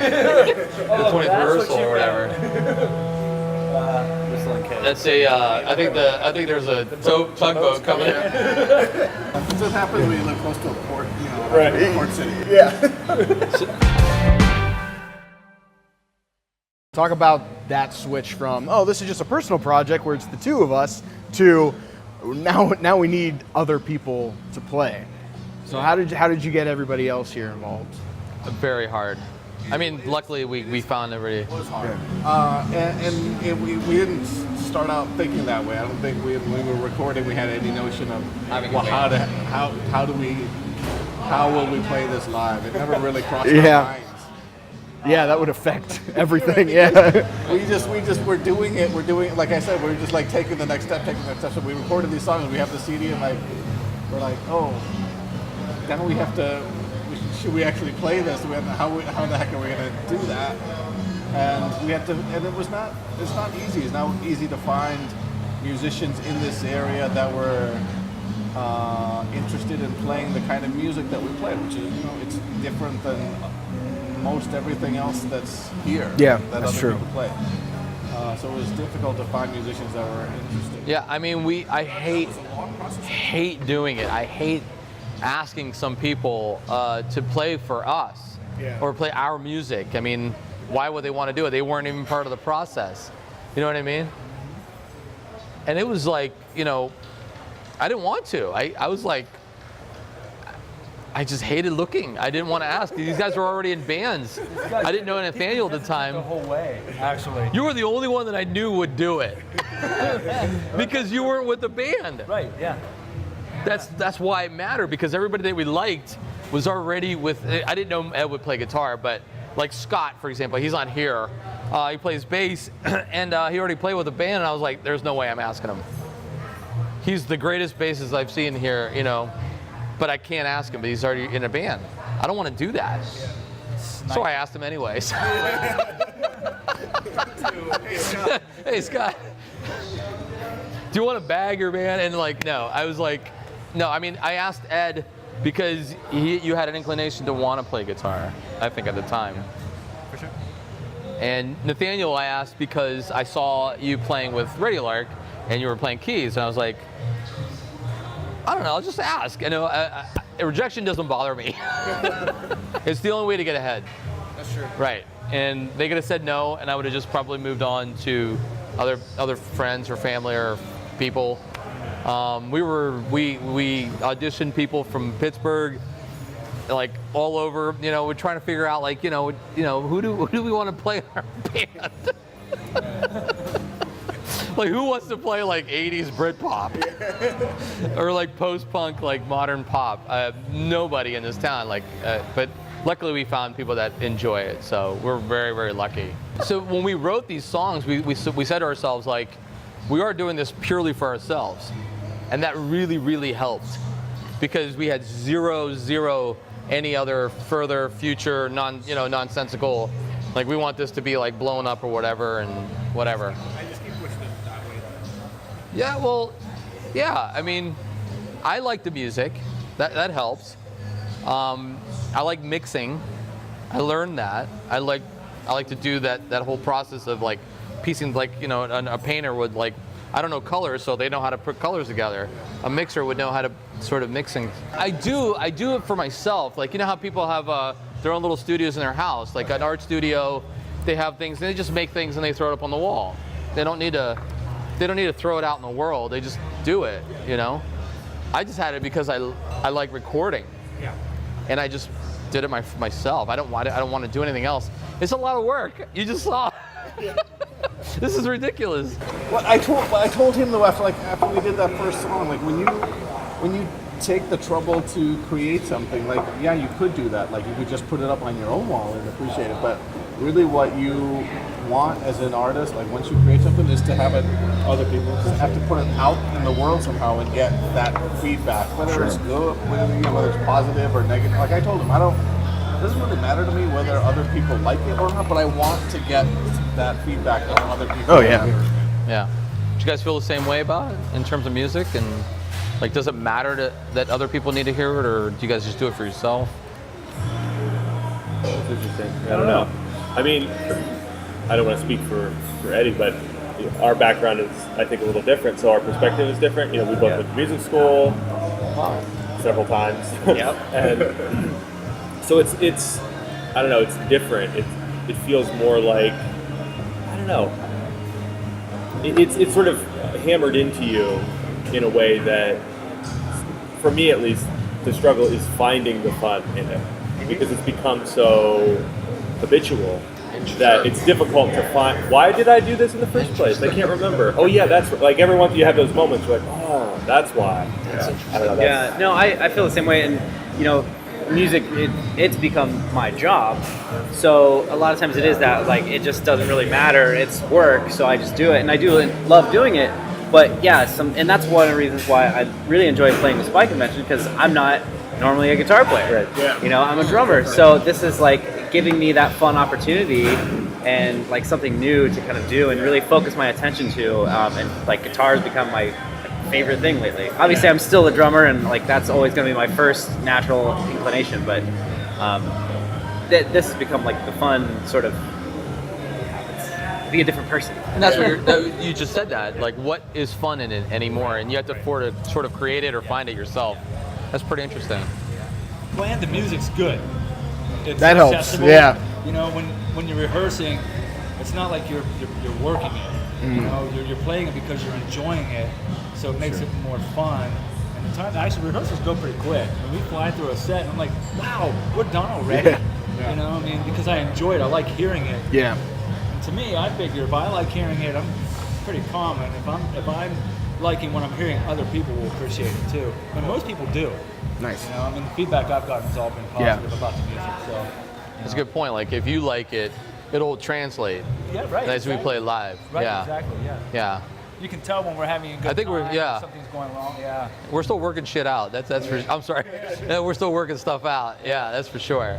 the 20th rehearsal or whatever. That's a. I think there's a tugboat coming in. So it happens when you live close to a port, Right. a port city. Talk about that switch from, oh, this is just a personal project where it's the two of us, to now we need other people to play. So how did you get everybody else here involved? Very hard. I mean, luckily we found everybody. It was hard. We didn't start out thinking that way. I don't think when we were recording we had any notion of how will we play this live. It never really crossed our minds. Yeah, that would affect everything. Yeah. We're doing it. Like I said, we're just like taking the next step. So we recorded these songs. We have the CD, and we're like, oh, then we have to. Should we actually play this? How the heck are we going to do that? And we had to. And it's not easy. It's not easy to find musicians in this area that were interested in playing the kind of music that we play, which is it's different than most everything else that's here. Yeah, that that's other true. people play. So it was difficult to find musicians that were interested. Yeah, I mean, I hate doing it. I hate asking some people to play for us or play our music. I mean, why would they want to do it? They weren't even part of the process. You know what I mean? And it was like, I didn't want to. I was like, I just hated looking. I didn't want to ask. These guys were already in bands. I didn't know Nathaniel at the time. The whole way, actually. You were the only one that I knew would do it. Because you weren't with the band. Right, yeah. That's why it mattered, because everybody that we liked was already with. I didn't know Ed would play guitar, but like Scott, for example, he's on here. He plays bass, and he already played with the band, and I was like, there's no way I'm asking him. He's the greatest bassist I've seen here, but I can't ask him, but he's already in a band. I don't want to do that. So I asked him anyways. Hey, Scott, do you want to bag your band? And no. I was like, no. I mean, I asked Ed because you had an inclination to want to play guitar, I think, at the time. For sure. And Nathaniel I asked because I saw you playing with Radio Lark, and you were playing keys, and I was like, I don't know, I'll just ask. Rejection doesn't bother me. It's the only way to get ahead. That's true. Right. And they could have said no, and I would have just probably moved on to other friends or family or people. We auditioned people from Pittsburgh, all over. We're trying to figure out who do we want to play in our band? Who wants to play 80s Britpop or post-punk modern pop? Nobody in this town. But luckily we found people that enjoy it, so we're very, very lucky. So when we wrote these songs, we said to ourselves we are doing this purely for ourselves, and that really, really helped because we had zero any other further future nonsensical. We want this to be blown up or whatever and whatever. Yeah, well, yeah. I mean, I like the music. That helps. I like mixing. I learned that. I like to do that whole process of piecing. A painter would I don't know colors, so they know how to put colors together. A mixer would know how to sort of mixing. I do it for myself. How people have their own little studios in their house, an art studio. They have things. They just make things and they throw it up on the wall. They don't need to throw it out in the world. They just do it, I just had it because I like recording. Yeah. And I just did it myself. I don't want to do anything else. It's a lot of work. You just saw. This is ridiculous. Well, I told him though after we did that first song, when you take the trouble to create something, you could do that. You could just put it up on your own wall and appreciate it. But really, what you want as an artist, once you create something, is to have it. Other people have to put it out in the world somehow and get that feedback, whether it's good, whether it's positive or negative. I told him, it doesn't really matter to me whether other people like it or not, but I want to get that feedback from other people. Oh yeah. Yeah. Do you guys feel the same way about it in terms of music? And does it matter that other people need to hear it, or do you guys just do it for yourself? That's interesting. I don't know. I mean, I don't want to speak for Eddie, but our background is, I think, a little different, so our perspective is different. We both went to music school several times. Yep. And so it's I don't know, it's different. It feels more like, I don't know, it's sort of hammered into you in a way that, for me at least, the struggle is finding the fun in it, because it's become so habitual that it's difficult to find. Why did I do this in the first place? I can't remember. Oh yeah, that's like every once you have those moments where like, oh, that's why. I don't know. Yeah, no, I feel the same way, and music, it's become my job. So a lot of times it is that, like, it just doesn't really matter. It's work, so I just do it, and I do love doing it. But yeah, and that's one of the reasons why I really enjoy playing the Spy Convention, because I'm not normally a guitar player. Right. Yeah. I'm a drummer, so this is like giving me that fun opportunity and like something new to kind of do and really focus my attention to. And like guitar has become my favorite thing lately. Obviously, I'm still a drummer, and like that's always going to be my first natural inclination. But this has become like the fun sort of be a different person. And that's what you just said that. Like, what is fun in it anymore? And you have to sort of create it or find it yourself. That's pretty interesting. Well, and the music's good. It's That helps, accessible. yeah. When you're rehearsing, it's not like you're working it. You're playing it because you're enjoying it, so it makes it more fun. And the time, actually, rehearsals go pretty quick. When we fly through a set, and I'm like, wow, we're done already. Yeah. Because I enjoy it. I like hearing it. Yeah. And to me, I figure if I like hearing it, I'm pretty calm. And if I'm liking what I'm hearing, other people will appreciate it too. And most people do. Nice. The feedback I've gotten has all been positive about the music. So That's a good point. Like, if you like it, it'll translate. Yeah, right. As we play live. Right, Yeah. exactly, yeah. Yeah. You can tell when we're having a good I think time, yeah. something's going wrong, yeah. We're still working shit out. That's for. I'm sorry. Yeah, we're still working stuff out. Yeah, that's for sure.